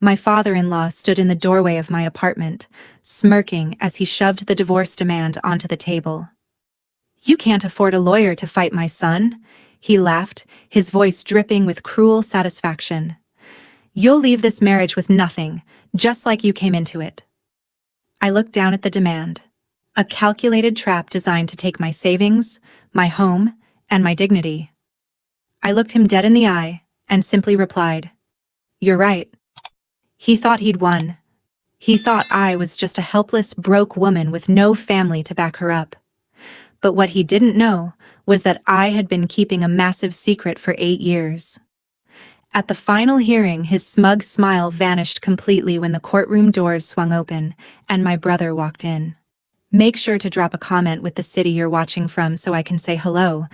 My father-in-law stood in the doorway of my apartment, smirking as he shoved the divorce demand onto the table. "You can't afford a lawyer to fight my son," he laughed, his voice dripping with cruel satisfaction. "You'll leave this marriage with nothing, just like you came into it." I looked down at the demand. A calculated trap designed to take my savings, my home, and my dignity. I looked him dead in the eye and simply replied, "You're right." He thought he'd won. He thought I was just a helpless, broke woman with no family to back her up. But what he didn't know was that I had been keeping a massive secret for 8 years. At the final hearing, his smug smile vanished completely when the courtroom doors swung open and my brother walked in. Make sure to drop a comment with the city you're watching from so I can say hello,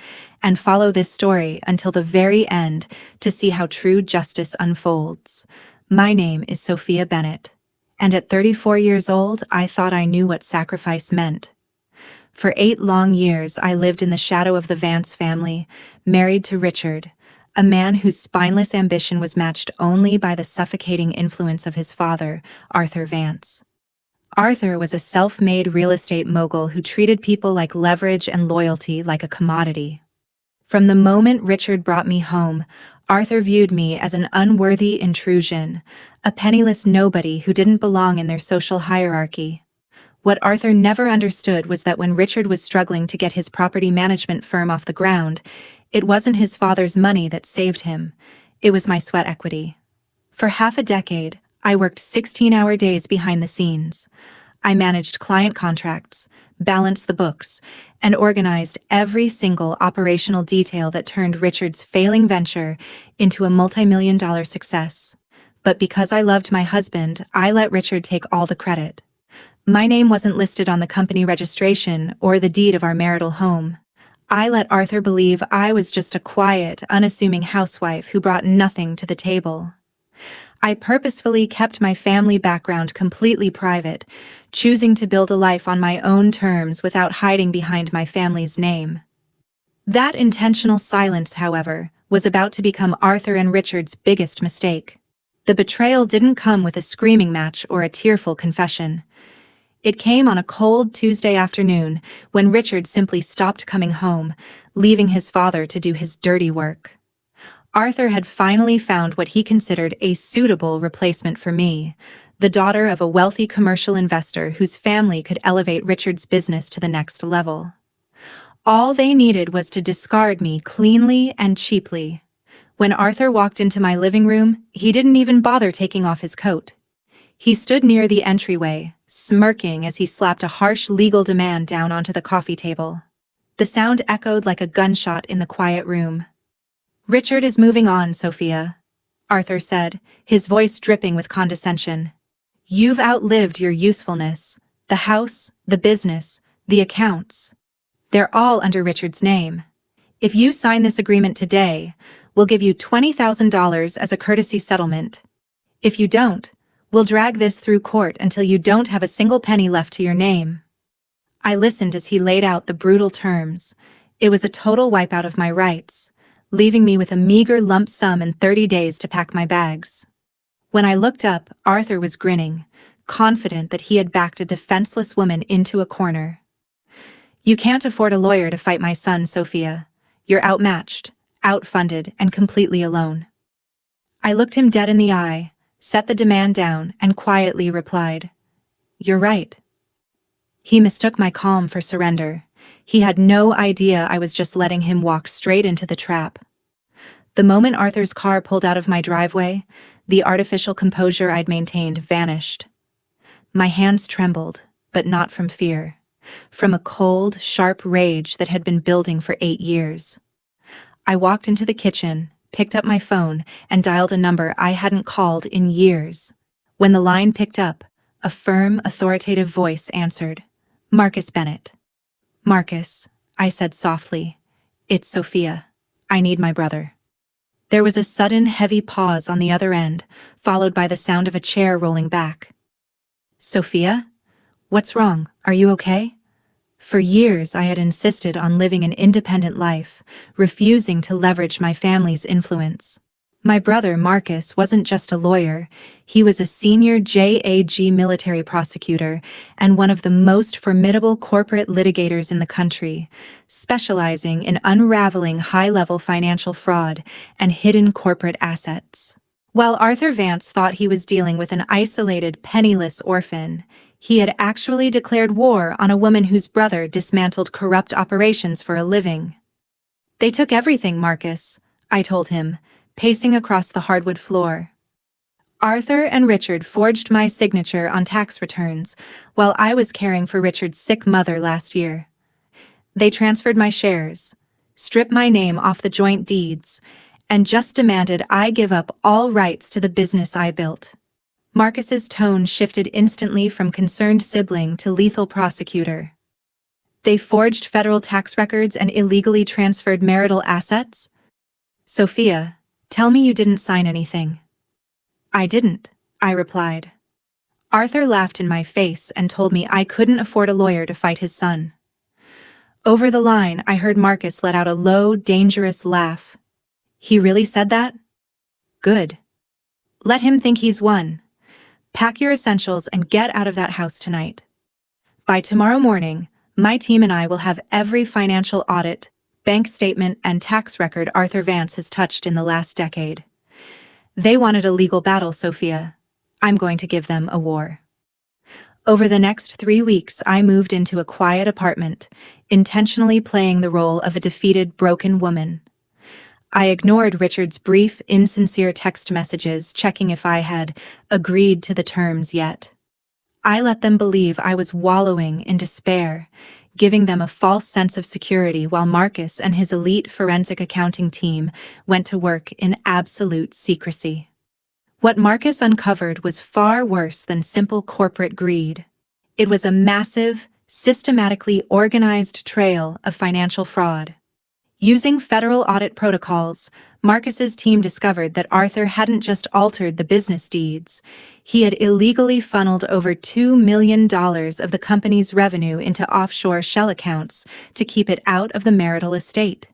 and follow this story until the very end to see how true justice unfolds. My name is Sophia Bennett, and at 34 years old, I thought I knew what sacrifice meant. For 8 long years, I lived in the shadow of the Vance family, married to Richard, a man whose spineless ambition was matched only by the suffocating influence of his father, Arthur Vance. Arthur was a self-made real estate mogul who treated people like leverage and loyalty like a commodity. From the moment Richard brought me home, Arthur viewed me as an unworthy intrusion, a penniless nobody who didn't belong in their social hierarchy. What Arthur never understood was that when Richard was struggling to get his property management firm off the ground, it wasn't his father's money that saved him. It was my sweat equity. For half a decade, I worked 16-hour days behind the scenes. I managed client contracts, balanced the books, and organized every single operational detail that turned Richard's failing venture into a multi-million-dollar success. But because I loved my husband, I let Richard take all the credit. My name wasn't listed on the company registration or the deed of our marital home. I let Arthur believe I was just a quiet, unassuming housewife who brought nothing to the table. I purposefully kept my family background completely private, choosing to build a life on my own terms without hiding behind my family's name. That intentional silence, however, was about to become Arthur and Richard's biggest mistake. The betrayal didn't come with a screaming match or a tearful confession. It came on a cold Tuesday afternoon when Richard simply stopped coming home, leaving his father to do his dirty work. Arthur had finally found what he considered a suitable replacement for me, the daughter of a wealthy commercial investor whose family could elevate Richard's business to the next level. All they needed was to discard me cleanly and cheaply. When Arthur walked into my living room, he didn't even bother taking off his coat. He stood near the entryway, smirking as he slapped a harsh legal demand down onto the coffee table. The sound echoed like a gunshot in the quiet room. "Richard is moving on, Sophia," Arthur said, his voice dripping with condescension. "You've outlived your usefulness. The house, the business, the accounts. They're all under Richard's name. If you sign this agreement today, we'll give you $20,000 as a courtesy settlement. If you don't, we'll drag this through court until you don't have a single penny left to your name." I listened as he laid out the brutal terms. It was a total wipeout of my rights, leaving me with a meager lump sum and 30 days to pack my bags. When I looked up, Arthur was grinning, confident that he had backed a defenseless woman into a corner. "You can't afford a lawyer to fight my son, Sophia. You're outmatched, outfunded, and completely alone." I looked him dead in the eye, set the demand down, and quietly replied, "You're right." He mistook my calm for surrender. He had no idea I was just letting him walk straight into the trap. The moment Arthur's car pulled out of my driveway, the artificial composure I'd maintained vanished. My hands trembled, but not from fear, from a cold, sharp rage that had been building for 8 years. I walked into the kitchen, picked up my phone, and dialed a number I hadn't called in years. When the line picked up, a firm, authoritative voice answered. "Marcus Bennett." "Marcus," I said softly. "It's Sophia. I need my brother." There was a sudden, heavy pause on the other end, followed by the sound of a chair rolling back. "Sophia? What's wrong? Are you okay?" For years, I had insisted on living an independent life, refusing to leverage my family's influence. My brother, Marcus, wasn't just a lawyer. He was a senior JAG military prosecutor and one of the most formidable corporate litigators in the country, specializing in unraveling high-level financial fraud and hidden corporate assets. While Arthur Vance thought he was dealing with an isolated, penniless orphan, he had actually declared war on a woman whose brother dismantled corrupt operations for a living. "They took everything, Marcus," I told him, pacing across the hardwood floor. "Arthur and Richard forged my signature on tax returns while I was caring for Richard's sick mother last year. They transferred my shares, stripped my name off the joint deeds, and just demanded I give up all rights to the business I built." Marcus's tone shifted instantly from concerned sibling to lethal prosecutor. "They forged federal tax records and illegally transferred marital assets? Sophia, tell me you didn't sign anything." "I didn't," I replied. Arthur laughed in my face and told me I couldn't afford a lawyer to fight his son. Over the line, I heard Marcus let out a low, dangerous laugh. "He really said that? Good. Let him think he's won. Pack your essentials and get out of that house tonight. By tomorrow morning, my team and I will have every financial audit, bank statement, and tax record Arthur Vance has touched in the last decade. They wanted a legal battle, Sophia. I'm going to give them a war." Over the next 3 weeks, I moved into a quiet apartment, intentionally playing the role of a defeated, broken woman. I ignored Richard's brief, insincere text messages, checking if I had agreed to the terms yet. I let them believe I was wallowing in despair, giving them a false sense of security while Marcus and his elite forensic accounting team went to work in absolute secrecy. What Marcus uncovered was far worse than simple corporate greed. It was a massive, systematically organized trail of financial fraud. Using federal audit protocols, Marcus's team discovered that Arthur hadn't just altered the business deeds. He had illegally funneled over $2 million of the company's revenue into offshore shell accounts to keep it out of the marital estate.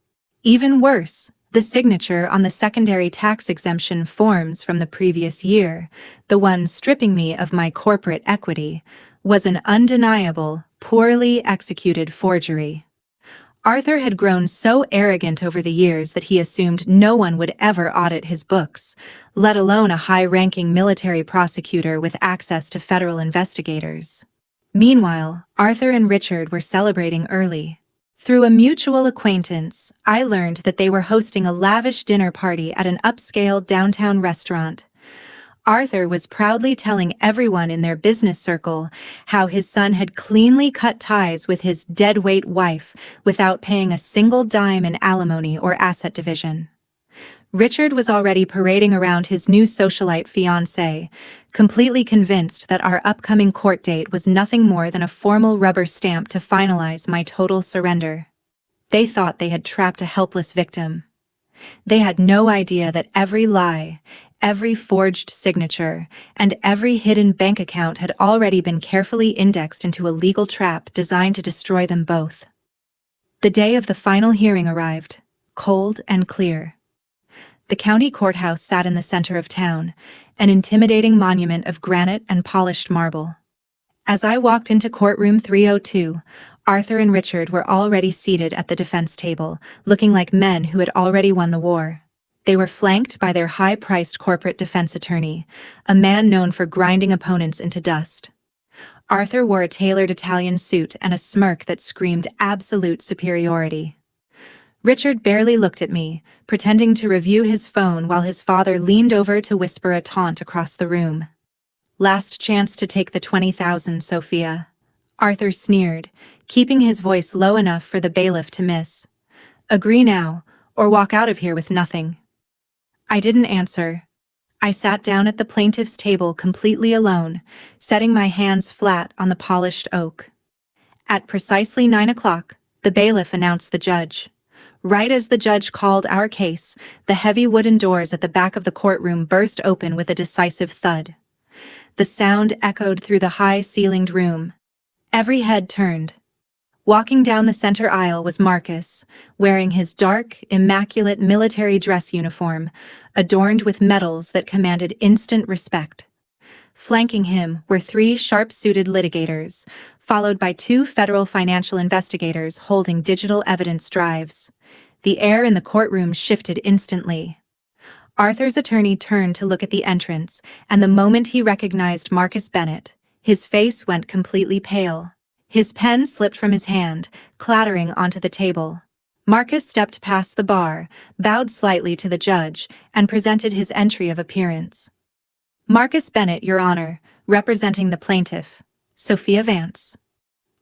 Even worse, the signature on the secondary tax exemption forms from the previous year, the one stripping me of my corporate equity, was an undeniable, poorly executed forgery. Arthur had grown so arrogant over the years that he assumed no one would ever audit his books, let alone a high-ranking military prosecutor with access to federal investigators. Meanwhile, Arthur and Richard were celebrating early. Through a mutual acquaintance, I learned that they were hosting a lavish dinner party at an upscale downtown restaurant. Arthur was proudly telling everyone in their business circle how his son had cleanly cut ties with his deadweight wife without paying a single dime in alimony or asset division. Richard was already parading around his new socialite fiancée, completely convinced that our upcoming court date was nothing more than a formal rubber stamp to finalize my total surrender. They thought they had trapped a helpless victim. They had no idea that every lie, every forged signature, and every hidden bank account had already been carefully indexed into a legal trap designed to destroy them both. The day of the final hearing arrived, cold and clear. The county courthouse sat in the center of town, an intimidating monument of granite and polished marble. As I walked into courtroom 302, Arthur and Richard were already seated at the defense table, looking like men who had already won the war. They were flanked by their high-priced corporate defense attorney, a man known for grinding opponents into dust. Arthur wore a tailored Italian suit and a smirk that screamed absolute superiority. Richard barely looked at me, pretending to review his phone while his father leaned over to whisper a taunt across the room. "Last chance to take the 20,000, Sophia." Arthur sneered, keeping his voice low enough for the bailiff to miss. "Agree now, or walk out of here with nothing." I didn't answer. I sat down at the plaintiff's table completely alone, setting my hands flat on the polished oak. At precisely 9 o'clock, the bailiff announced the judge. Right as the judge called our case, the heavy wooden doors at the back of the courtroom burst open with a decisive thud. The sound echoed through the high-ceilinged room. Every head turned. Walking down the center aisle was Marcus, wearing his dark, immaculate military dress uniform, adorned with medals that commanded instant respect. Flanking him were three sharp-suited litigators, followed by two federal financial investigators holding digital evidence drives. The air in the courtroom shifted instantly. Arthur's attorney turned to look at the entrance, and the moment he recognized Marcus Bennett, his face went completely pale. His pen slipped from his hand, clattering onto the table. Marcus stepped past the bar, bowed slightly to the judge, and presented his entry of appearance. Marcus Bennett, Your Honor, representing the plaintiff, Sophia Vance.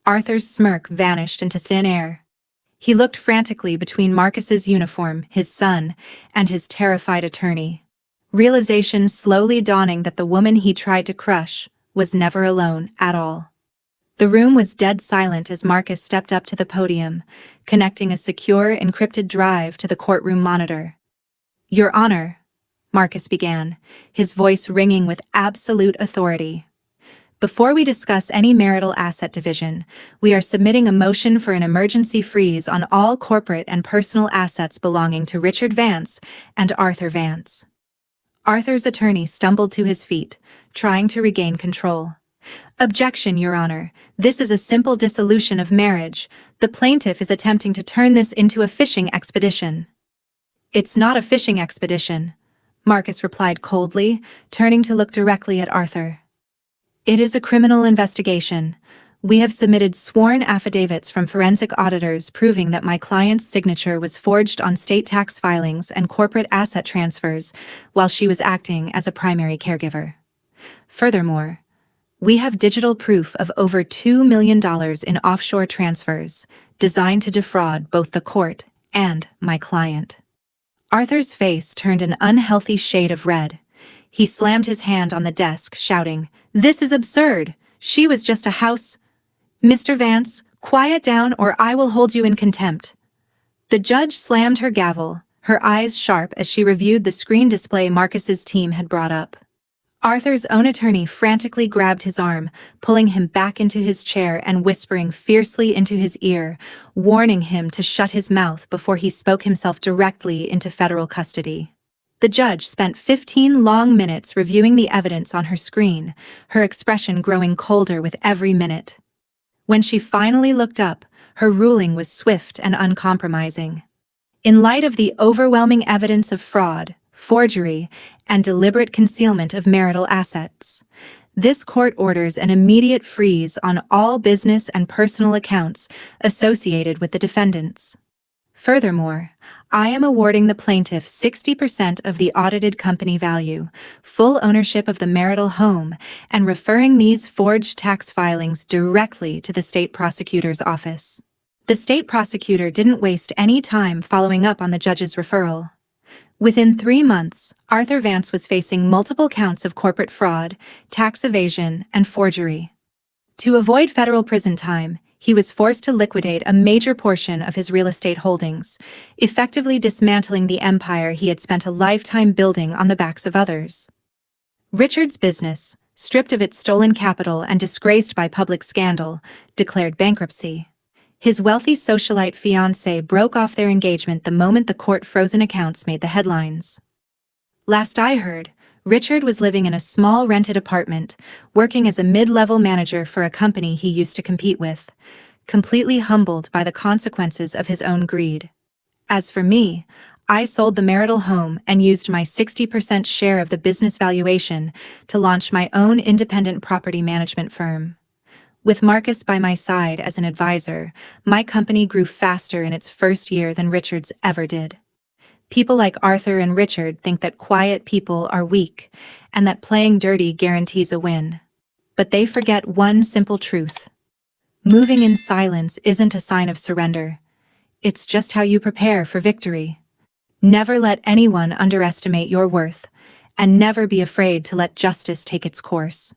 Arthur's smirk vanished into thin air. He looked frantically between Marcus's uniform, his son, and his terrified attorney. Realization slowly dawning that the woman he tried to crush was never alone at all. The room was dead silent as Marcus stepped up to the podium, connecting a secure, encrypted drive to the courtroom monitor. Your Honor, Marcus began, his voice ringing with absolute authority. Before we discuss any marital asset division, we are submitting a motion for an emergency freeze on all corporate and personal assets belonging to Richard Vance and Arthur Vance. Arthur's attorney stumbled to his feet, trying to regain control. Objection, Your Honor. This is a simple dissolution of marriage. The plaintiff is attempting to turn this into a fishing expedition. It's not a fishing expedition, Marcus replied coldly, turning to look directly at Arthur. It is a criminal investigation. We have submitted sworn affidavits from forensic auditors proving that my client's signature was forged on state tax filings and corporate asset transfers while she was acting as a primary caregiver. Furthermore, we have digital proof of over $2 million in offshore transfers, designed to defraud both the court and my client. Arthur's face turned an unhealthy shade of red. He slammed his hand on the desk, shouting, "This is absurd! She was just a house—" "Mr. Vance, quiet down or I will hold you in contempt." The judge slammed her gavel, her eyes sharp as she reviewed the screen display Marcus's team had brought up. Arthur's own attorney frantically grabbed his arm, pulling him back into his chair and whispering fiercely into his ear, warning him to shut his mouth before he spoke himself directly into federal custody. The judge spent 15 long minutes reviewing the evidence on her screen, her expression growing colder with every minute. When she finally looked up, her ruling was swift and uncompromising. In light of the overwhelming evidence of fraud, forgery, and deliberate concealment of marital assets, this court orders an immediate freeze on all business and personal accounts associated with the defendants. Furthermore, I am awarding the plaintiff 60% of the audited company value, full ownership of the marital home, and referring these forged tax filings directly to the state prosecutor's office. The state prosecutor didn't waste any time following up on the judge's referral. Within 3 months, Arthur Vance was facing multiple counts of corporate fraud, tax evasion, and forgery. To avoid federal prison time, he was forced to liquidate a major portion of his real estate holdings, effectively dismantling the empire he had spent a lifetime building on the backs of others. Richard's business, stripped of its stolen capital and disgraced by public scandal, declared bankruptcy. His wealthy socialite fiancée broke off their engagement the moment the court-frozen accounts made the headlines. Last I heard, Richard was living in a small rented apartment, working as a mid-level manager for a company he used to compete with, completely humbled by the consequences of his own greed. As for me, I sold the marital home and used my 60% share of the business valuation to launch my own independent property management firm. With Marcus by my side as an advisor, my company grew faster in its first year than Richard's ever did. People like Arthur and Richard think that quiet people are weak and that playing dirty guarantees a win. But they forget one simple truth. Moving in silence isn't a sign of surrender. It's just how you prepare for victory. Never let anyone underestimate your worth, and never be afraid to let justice take its course.